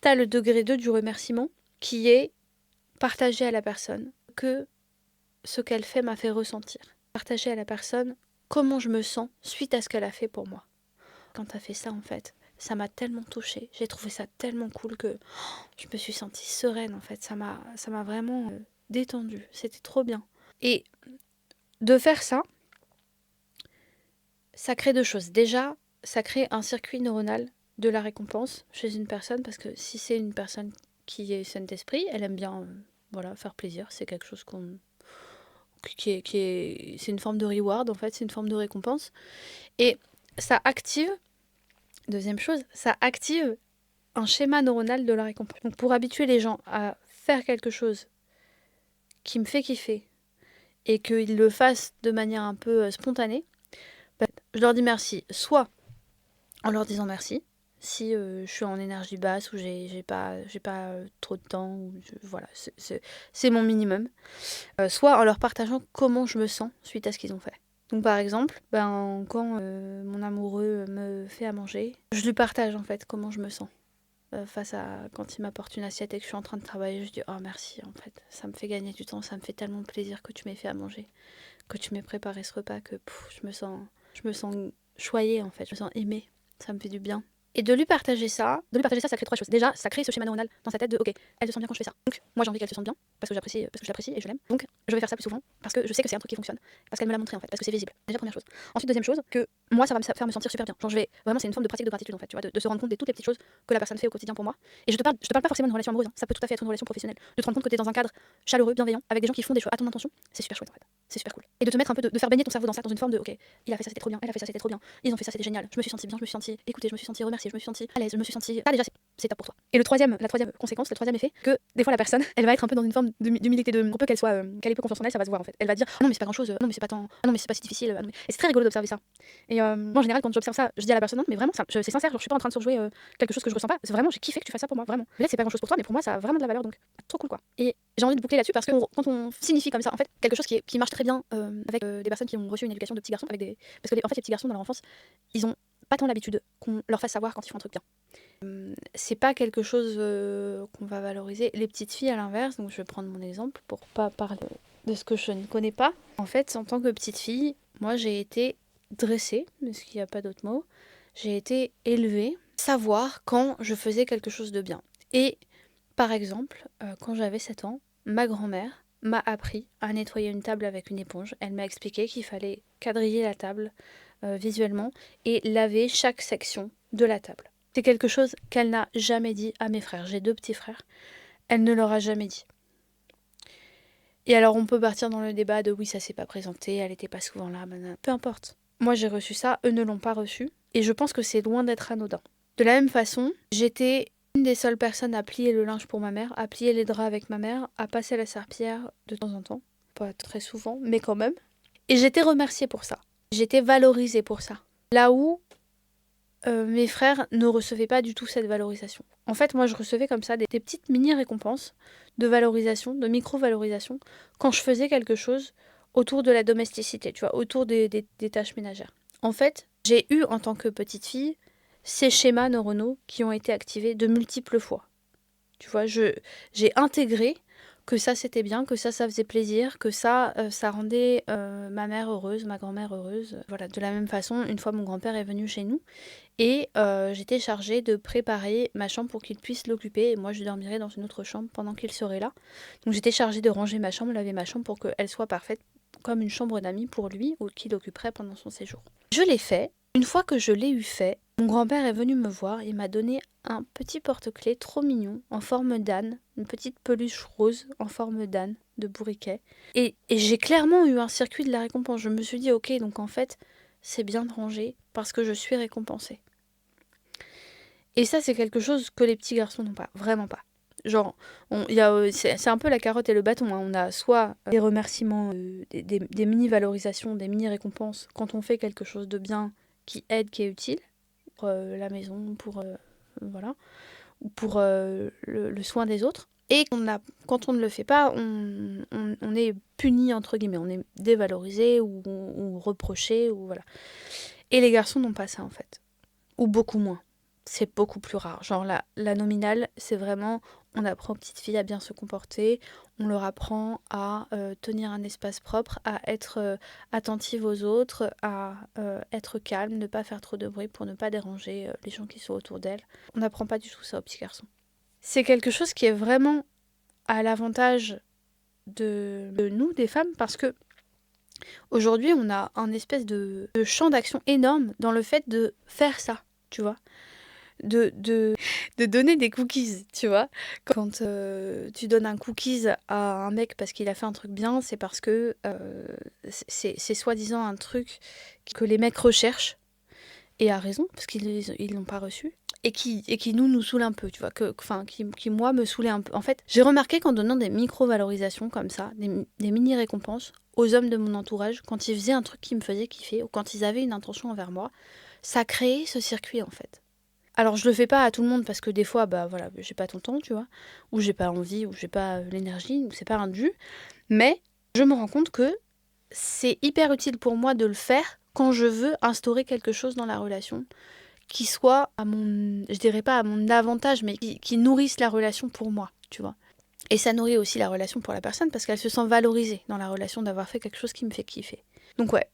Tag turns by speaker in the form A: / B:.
A: tu as le degré 2 du remerciement qui est partager à la personne que ce qu'elle fait m'a fait ressentir. Partager à la personne comment je me sens suite à ce qu'elle a fait pour moi. Quand tu as fait ça, en fait, ça m'a tellement touchée. J'ai trouvé ça tellement cool que je me suis sentie sereine, en fait. Ça m'a vraiment détendue. C'était trop bien. Et de faire ça, ça crée deux choses. Déjà, ça crée un circuit neuronal de la récompense chez une personne, parce que si c'est une personne qui est saine d'esprit, elle aime bien voilà, faire plaisir. C'est quelque chose c'est une forme de reward, en fait, c'est une forme de récompense. Et ça active, deuxième chose, ça active un schéma neuronal de la récompense. Donc pour habituer les gens à faire quelque chose qui me fait kiffer et qu'ils le fassent de manière un peu spontanée, je leur dis merci. Soit en leur disant merci, si je suis en énergie basse ou j'ai pas trop de temps, ou voilà, c'est mon minimum. Soit en leur partageant comment je me sens suite à ce qu'ils ont fait. Donc par exemple, quand mon amoureux me fait à manger, je lui partage en fait comment je me sens. Face à quand il m'apporte une assiette et que je suis en train de travailler, je dis oh merci en fait, ça me fait gagner du temps, ça me fait tellement plaisir que tu m'aies fait à manger, que tu m'aies préparé ce repas, que je me sens choyée en fait, je me sens aimée, ça me fait du bien. Et de lui partager ça, ça crée trois choses. Déjà, ça crée ce schéma neuronal dans sa tête de ok, elle se sent bien quand je fais ça. Donc moi j'ai envie qu'elle se sente bien parce que je l'apprécie et je l'aime. Donc je vais faire ça plus souvent parce que je sais que c'est un truc qui fonctionne, parce qu'elle me l'a montré en fait, parce que c'est visible. Déjà première chose. Ensuite deuxième chose, que moi ça va me faire me sentir super bien. Genre je vais vraiment, c'est une forme de pratique de gratitude en fait, tu vois, de se rendre compte de toutes les petites choses que la personne fait au quotidien pour moi. Et je te parle pas forcément d'une relation amoureuse, hein. Ça peut tout à fait être une relation professionnelle. De te rendre compte que t'es dans un cadre chaleureux, bienveillant, avec des gens qui font des choses à ton intention, c'est super chouette en fait. C'est super cool. Et de te mettre un peu de faire baigner ton cerveau dans ça, dans une forme de ok, il a fait ça, c'était trop bien, elle a fait ça, c'était trop bien, ils ont fait ça, c'était génial, je me suis sentie bien, je me suis sentie écoutée, je me suis sentie remerciée, je me suis sentie à l'aise, je me suis sentie. Ah, déjà, c'est top pour toi. Et la troisième conséquence, le troisième effet, que des fois la personne, elle va être un peu dans une forme d'humilité, un peu qu'elle ait peu confiance en elle, ça va se voir en fait. Elle va dire ah non, mais c'est pas grand chose, non, mais c'est pas tant, ah non, mais c'est pas si difficile. Ah non, mais... Et c'est très rigolo d'observer ça. Et moi, en général, quand j'observe ça, je dis à la personne non, mais vraiment, c'est sincère, genre, je suis pas en train de surjouer quelque chose que je ressens pas. C'est vraiment, j'ai kiffé que tu fasses ça pour moi, vraiment. Peut-être c'est pas grand chose pour toi, mais pour moi, ça a vraiment de la valeur, donc trop cool quoi. Et j'ai envie de boucler là-dessus parce que quand on signifie comme ça, en fait, quelque chose qui marche très bien avec des personnes qui ont reçu une éducation de petits garçons, parce que en fait, les petits garçons dans leur enfance, ils ont pas tant l'habitude qu'on leur fasse savoir quand ils font un truc bien. C'est pas quelque chose qu'on va valoriser. Les petites filles, à l'inverse, donc je vais prendre mon exemple pour pas parler de ce que je ne connais pas. En fait, en tant que petite fille, moi j'ai été dressée, parce qu'il n'y a pas d'autre mot. J'ai été élevée, savoir quand je faisais quelque chose de bien. Et par exemple, quand j'avais 7 ans, ma grand-mère m'a appris à nettoyer une table avec une éponge. Elle m'a expliqué qu'il fallait quadriller la table visuellement et laver chaque section de la table. C'est quelque chose qu'elle n'a jamais dit à mes frères. J'ai 2 petits frères. Elle ne leur a jamais dit. Et alors on peut partir dans le débat de oui, ça s'est pas présenté, elle était pas souvent là, peu importe. Moi j'ai reçu ça, eux ne l'ont pas reçu. Et je pense que c'est loin d'être anodin. De la même façon, j'étais une des seules personnes à plier le linge pour ma mère, à plier les draps avec ma mère, à passer la serpillière de temps en temps. Pas très souvent, mais quand même. Et j'étais remerciée pour ça. J'étais valorisée pour ça. Là où mes frères ne recevaient pas du tout cette valorisation. En fait, moi, je recevais comme ça des petites mini-récompenses de valorisation, de micro-valorisation, quand je faisais quelque chose autour de la domesticité, tu vois, autour des tâches ménagères. En fait, j'ai eu, en tant que petite fille, ces schémas neuronaux qui ont été activés de multiples fois. Tu vois, j'ai intégré que ça c'était bien, que ça faisait plaisir, que ça rendait ma mère heureuse, ma grand-mère heureuse. Voilà, de la même façon, une fois mon grand-père est venu chez nous et j'étais chargée de préparer ma chambre pour qu'il puisse l'occuper et moi je dormirais dans une autre chambre pendant qu'il serait là. Donc j'étais chargée de ranger ma chambre, laver ma chambre pour qu'elle soit parfaite comme une chambre d'amis pour lui ou qu'il occuperait pendant son séjour. Je l'ai fait. Une fois que je l'ai eu fait, mon grand-père est venu me voir et m'a donné un petit porte-clés trop mignon en forme d'âne, une petite peluche rose en forme d'âne, de bourriquet. Et j'ai clairement eu un circuit de la récompense. Je me suis dit ok, donc en fait c'est bien de ranger parce que je suis récompensée. Et ça c'est quelque chose que les petits garçons n'ont pas, vraiment pas. Genre, c'est un peu la carotte et le bâton, hein. On a soit des remerciements, des mini-valorisations, des mini-récompenses quand on fait quelque chose de bien qui aide, qui est utile, pour la maison, pour voilà, ou pour le soin des autres. Et quand on ne le fait pas, on est puni, entre guillemets, on est dévalorisé ou reproché, ou voilà. Et les garçons n'ont pas ça en fait, ou beaucoup moins. c'est beaucoup plus rare. Genre la nominale, c'est vraiment, on apprend aux petites filles à bien se comporter, on leur apprend à tenir un espace propre, à être attentive aux autres, à être calme, ne pas faire trop de bruit pour ne pas déranger les gens qui sont autour d'elles. On n'apprend pas du tout ça aux petits garçons. C'est quelque chose qui est vraiment à l'avantage de nous, des femmes, parce que aujourd'hui, on a un espèce de champ d'action énorme dans le fait de faire ça, tu vois. De donner des cookies, tu vois. Quand tu donnes un cookies à un mec parce qu'il a fait un truc bien, c'est parce que c'est soi-disant un truc que les mecs recherchent, et à raison, parce qu'ils l'ont pas reçu. Et qui nous saoule un peu, tu vois, qui moi me saoulait un peu. En fait, j'ai remarqué qu'en donnant des micro-valorisations comme ça, des mini-récompenses aux hommes de mon entourage, quand ils faisaient un truc qui me faisait kiffer, ou quand ils avaient une intention envers moi, ça créait ce circuit en fait. Alors je le fais pas à tout le monde parce que des fois, bah voilà, j'ai pas ton temps, tu vois, ou j'ai pas envie, ou j'ai pas l'énergie, ou c'est pas un dû, mais je me rends compte que c'est hyper utile pour moi de le faire quand je veux instaurer quelque chose dans la relation qui soit à mon, je dirais pas à mon avantage, mais qui nourrisse la relation pour moi, tu vois. Et ça nourrit aussi la relation pour la personne parce qu'elle se sent valorisée dans la relation d'avoir fait quelque chose qui me fait kiffer. Donc ouais,